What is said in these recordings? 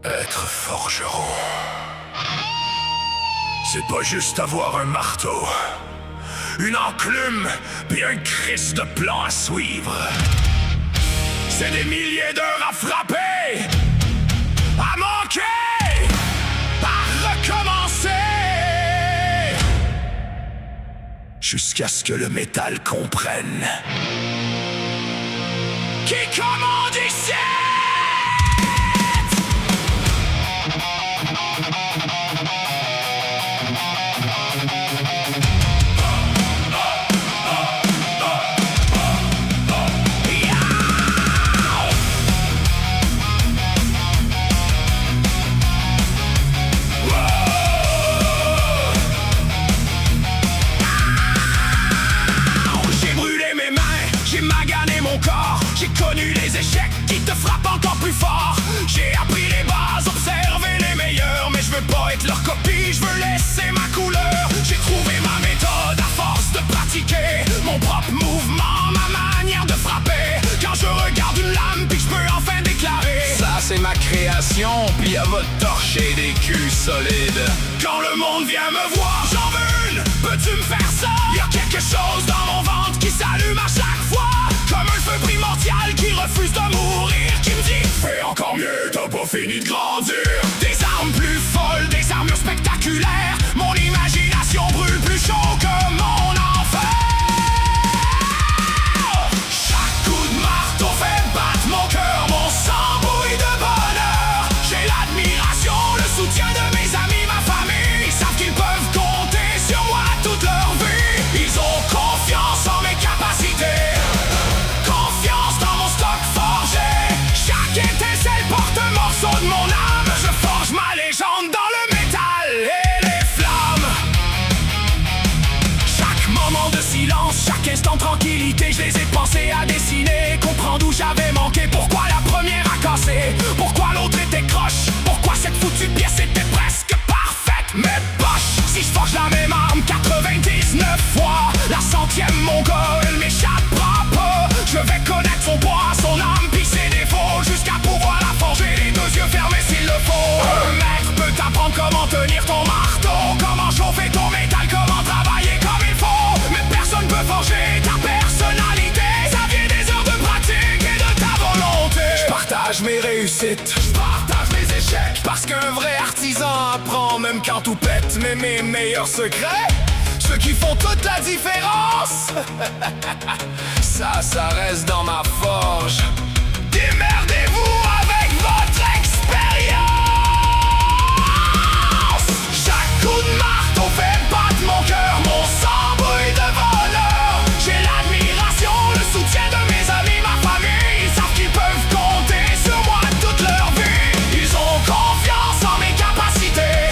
Être forgeron, c'est pas juste avoir un marteau, une enclume, puis un Christ de plan à suivre. C'est des milliers d'heures à frapper, à manquer, à recommencer, jusqu'à ce que le métal comprenne qui commande ici. J'ai connu les échecs qui te frappent encore plus fort. J'ai appris les bases, observé les meilleurs. Mais je veux pas être leur copie, je veux laisser ma couleur. J'ai trouvé ma méthode à force de pratiquer mon propre mouvement, ma manière de frapper. Quand je regarde une lame puis je peux enfin déclarer: ça c'est ma création, puis elle va torcher des culs solides. Quand le monde vient me voir, j'en veux une, peux-tu me faire ça? Y'a quelque chose dans mon ventre qui s'allume à chaque fois, comme un feu primordial qui refuse de mourir, qui me dit: fais encore mieux, t'as pas fini de grandir. Des armes plus folles, des armures spectaculaires. Mon imagination brûle plus chaud que mon enfer. Chaque coup de marteau fait battre mon cœur, mon sang bouille de bonheur. J'ai l'admiration, le soutien de mes amis, ma famille. Ils savent qu'ils peuvent compter sur moi toute leur vie. Ils ont confiance en mes capacités, confiance dans mon stock forgé. Chaque étincelle porte un morceau de mon âme. Je forge ma légende dans le métal et les flammes. Chaque moment de silence, chaque instant de tranquillité, je les ai pensés à dessiner. Comprendre où j'avais manqué, pourquoi la première a cassé, pourquoi l'autre était croche, pourquoi cette foutue pièce était presque parfaite mais poche. Si je forge la même arme 99 fois, la centième mon goal m'échappera pas. Je vais connaître son poids, son âme pis ses défauts, jusqu'à pouvoir la forger les deux yeux fermés s'il le faut. Un maître peut t'apprendre comment tenir ton marteau, comment chauffer ton métal, comment travailler comme il faut. Mais personne peut forger ta personnalité, ça vient des heures de pratique et de ta volonté. Je partage mes réussites, je partage mes échecs, parce qu'un vrai artisan apprend même quand tout pète. Mais mes meilleurs secrets, ceux qui font toute la différence, ça reste dans ma forge. Démerdez-vous avec votre expérience. Chaque coup de marteau fait battre mon cœur, mon sang bouille de bonheur. J'ai l'admiration, le soutien de mes amis, ma famille. Ils savent qu'ils peuvent compter sur moi toute leur vie. Ils ont confiance en mes capacités,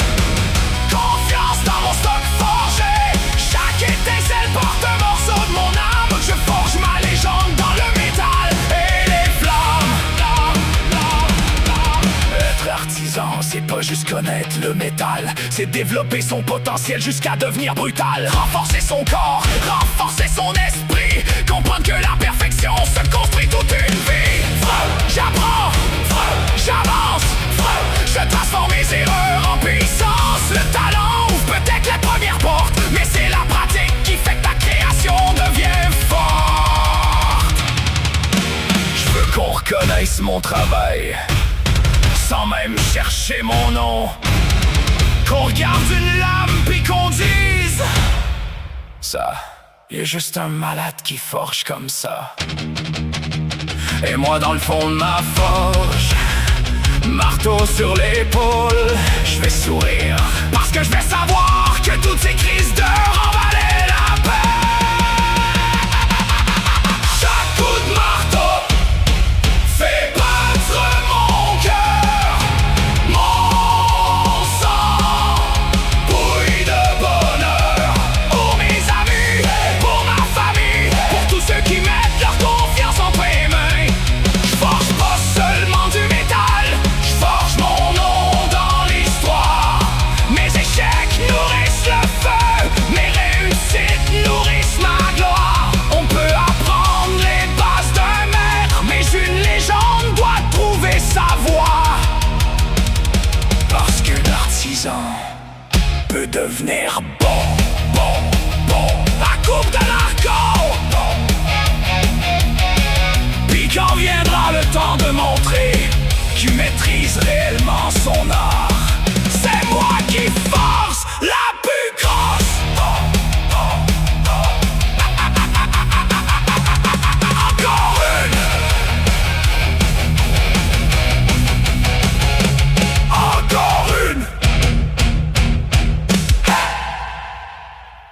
confiance dans mon stock forgé. Chaque étincelle porte un morceau de mon âme. Je forge ma légende dans le métal et les flammes. Être artisan, c'est pas juste connaître le métal, c'est développer son potentiel jusqu'à devenir brutal. Renforcer son corps, renforcer son esprit, comprendre que la perfection se construit toute une vie. J'apprends, j'avance, je transforme mes erreurs en puissance. Le talent ouvre peut-être les premières portes, mais c'est la pratique qui fait que ta création devient forte. Je veux qu'on reconnaisse mon travail, sans même chercher mon nom. Qu'on regarde une lame puis qu'on dise: ça, y a juste un malade qui forge comme ça. Et moi dans le fond de ma forge, marteau sur l'épaule, je vais sourire, parce que je vais savoir que toutes ces crises d'heures en valaient la peine. Chaque coup de marteau fait battre mon cœur, mon sang bouille de bonheur. Pour mes amis, pour ma famille, pour tous ceux qui mettent leur confiance entre mes mains. Je forge pas seulement du métal, je forge mon nom dans l'histoire. Mes échecs nourrissent le feu, mes rêves veut devenir bon, bon, bon. À coupe de la